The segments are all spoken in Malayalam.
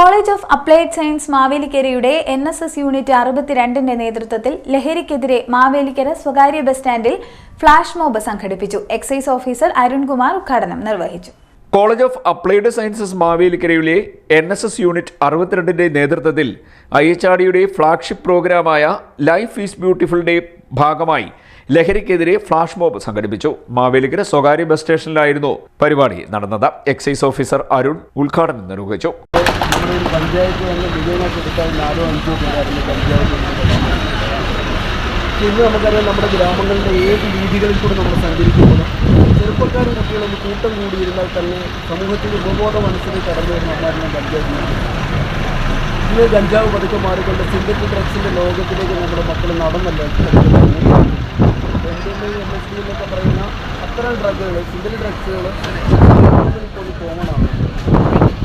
കോളേജ് ഓഫ് അപ്ലൈഡ് സയൻസ് മാവേലിക്കരയുടെ NSS യൂണിറ്റ് 62ന്റെ നേതൃത്വത്തിൽ ലഹരിക്കെതിരെ മാവേലിക്കര സ്വകാര്യ ബസ് സ്റ്റാൻഡിൽ ഫ്ലാഷ് മോബ് സംഘടിപ്പിച്ചു. എക്സൈസ് ഓഫീസർ അരുൺകുമാർ ഉദ്ഘാടനം നിർവഹിച്ചു. കോളേജ് ഓഫ് അപ്ലൈഡ് സയൻസസ് മാവേലിക്കരയിലെ NSS യൂണിറ്റ് 62ന്റെ നേതൃത്വത്തിൽ IHRDയുടെ ഫ്ലാഗ്ഷിപ്പ് പ്രോഗ്രാമായ ലൈഫ് ഈസ് ബ്യൂട്ടിഫുളിന്റെ ഭാഗമായി ലഹരിക്കെതിരെ ഫ്ലാഷ് മോബ് സംഘടിപ്പിച്ചു. മാവേലിക്കര സ്വകാര്യ ബസ് സ്റ്റേഷനിലായിരുന്നു പരിപാടി നടന്നത്. എക്സൈസ് ഓഫീസർ അരുൺ ഉദ്ഘാടനം നിർവഹിച്ചു. പഞ്ചായത്ത് തന്നെ വിജയമായിട്ട് എടുത്താൽ 4-5 പേരായിരുന്നു പഞ്ചായത്ത്. ഇന്ന് നമുക്കറിയാം, നമ്മുടെ ഗ്രാമങ്ങളുടെ ഏത് രീതികളിൽ കൂടെ നമ്മൾ സഞ്ചരിക്കുമ്പോൾ ചെറുപ്പക്കാരും കുട്ടികളൊന്ന് കൂട്ടം കൂടിയിരുന്നാൽ തന്നെ സമൂഹത്തിൽ ഉപബോധ മനസ്സിൽ കടന്നു വരുന്ന ഒന്നായിരുന്നു പഞ്ചായത്ത്. ഇന്ന് ഗഞ്ചാവ് പതുക്കെ മാറിക്കൊണ്ട് സിന്തറ്റിക് ഡ്രഗ്സിൻ്റെ ലോകത്തിലേക്ക് നമ്മുടെ മക്കൾ നടന്നല്ല. MSD എന്നൊക്കെ പറയുന്ന അത്തരം ഡ്രഗുകൾ, സിന്തറ്റിക് ഡ്രഗ്സുകൾ ഇപ്പോൾ കോമണാണ്.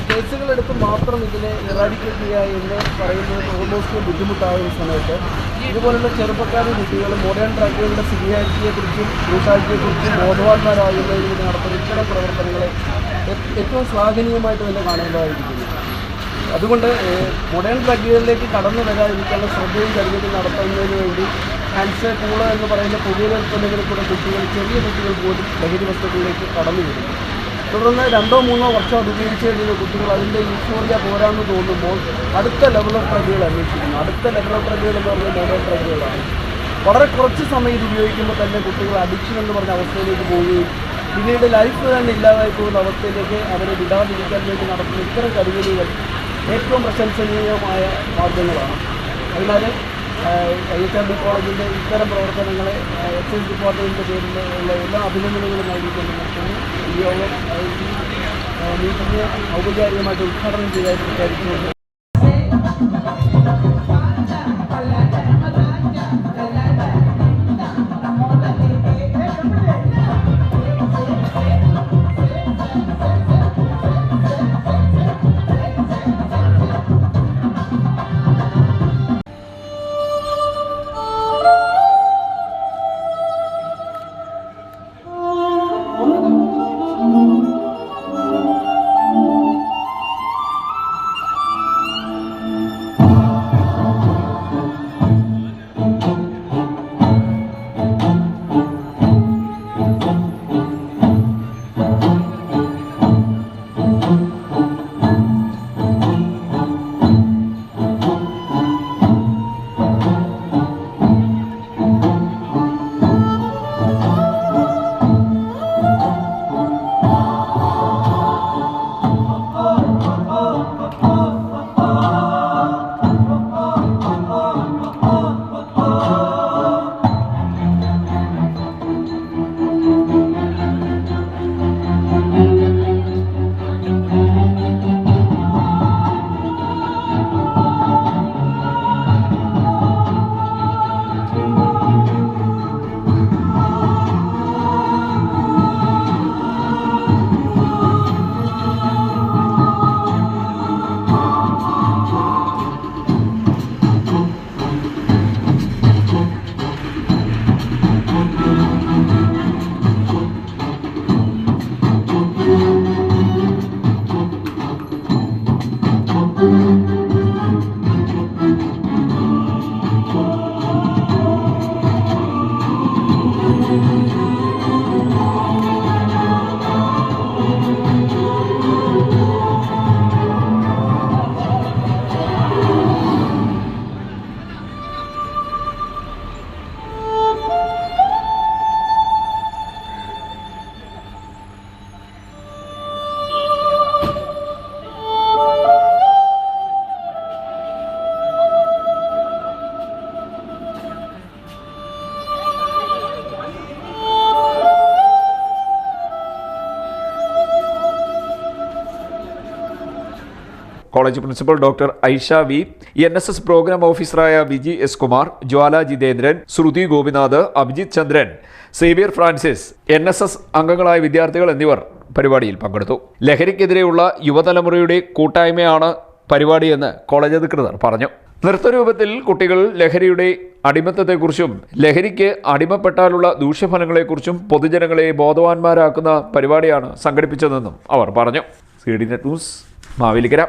കേസുകളെടുത്ത് മാത്രം ഇതിനെ ഇറാഡിക്കേറ്റ് ചെയ്യുക എന്ന് പറയുന്നത് ഓൾമോസ്റ്റ് ബുദ്ധിമുട്ടായ ഒരു സമയത്ത് ഇതുപോലുള്ള ചെറുപ്പക്കാരും കുട്ടികളും മോഡേൺ ഡ്രഗുകളുടെ സിവിയാരിറ്റിയെക്കുറിച്ചും ബ്രൂട്ടാലിറ്റിയെക്കുറിച്ചും ബോധവാന്മാരാകുന്നതിന് വേണ്ടി നടത്തുന്ന ഇത്തരം പ്രവർത്തനങ്ങളെ ഏറ്റവും ശ്ലാഘനീയമായിട്ട് തന്നെ കാണേണ്ടതായിരിക്കുന്നു. അതുകൊണ്ട് മോഡേൺ ഡ്രഗുകളിലേക്ക് കടന്നു വരാതിരിക്കാനുള്ള ശ്രദ്ധയും കരുതലും നടത്തുന്നതിന് വേണ്ടി ഹാൻഡ്സ്, കൂള എന്ന് പറയുന്ന പുതിയ ഉൽപ്പന്നങ്ങളിൽ കൂടെ ചെറിയ കുട്ടികൾ പോലും ലഹരി വസ്തുക്കളിലേക്ക് കടന്നു വരും. തുടർന്ന് 2-3 വർഷം അത് ഉപയോഗിച്ച് കഴിയുന്ന കുട്ടികൾ അതിൻ്റെ യൂഫോറിയ പോരാന്ന് തോന്നുമ്പോൾ അടുത്ത ലെവൽ ഓഫ് ഡ്രഗുകൾ അന്വേഷിക്കുന്നു. അടുത്ത ലെവൽ ഓഫ് ഡ്രഗുകൾ എന്ന് പറഞ്ഞാൽ മോഡേൺ ഡ്രഗുകളാണ്. വളരെ കുറച്ച് സമയം ഇത് ഉപയോഗിക്കുമ്പോൾ തന്നെ കുട്ടികൾ അഡിക്ഷൻ എന്ന് പറഞ്ഞ അവസ്ഥയിലേക്ക് പോവുകയും പിന്നീട് ലൈഫ് തന്നെ ഇല്ലാതായി പോകുന്ന അവസ്ഥയിലേക്ക് അവരെ വിടാതിരിക്കാൻ വേണ്ടി നടത്തുന്ന ഇത്തരം കരുതലുകൾ ഏറ്റവും പ്രശംസനീയമായ മാർഗങ്ങളാണ്. അതിനാൽ IHRD കോളേജിൻ്റെ ഇത്തരം പ്രവർത്തനങ്ങളെ എക്സൈസ് ഡിപ്പാർട്ട്മെൻറ്റിൻ്റെ പേരിൽ ഉള്ള എല്ലാ അഭിനന്ദനങ്ങളും നൽകിക്കൊണ്ട് നടത്തുന്നു. ഈ യോഗം മീറ്റിംഗ് ഔപചാരികമായിട്ട് ഉദ്ഘാടനം ചെയ്തായി പ്രഖ്യാപിച്ചുകൊണ്ട് college principal doctor Aisha V, NSS program ഓഫീസറായ Viji S Kumar, Jwala Jitendran, Sruthi Gopinath, Abhijith Chandran, Xavier Francis, NSS അംഗങ്ങളായ വിദ്യാർത്ഥികൾ എന്നിവർ പരിപാടിയിൽ പങ്കെടുത്തു. ലഹരിക്കെതിരെയുള്ള യുവതലമുറയുടെ കൂട്ടായ്മയാണ് പരിപാടിയെന്ന് കോളേജ് അധികൃതർ പറഞ്ഞു. നൃത്തരൂപത്തിൽ കുട്ടികൾ ലഹരിയുടെ അടിമത്തത്തെക്കുറിച്ചും ലഹരിക്ക് അടിമപ്പെട്ടാലുള്ള ദൂഷ്യഫലങ്ങളെക്കുറിച്ചും പൊതുജനങ്ങളെ ബോധവാന്മാരാക്കുന്ന പരിപാടിയാണ് സംഘടിപ്പിച്ചതെന്നും അവർ പറഞ്ഞു. CDNet news, Mavelikkara.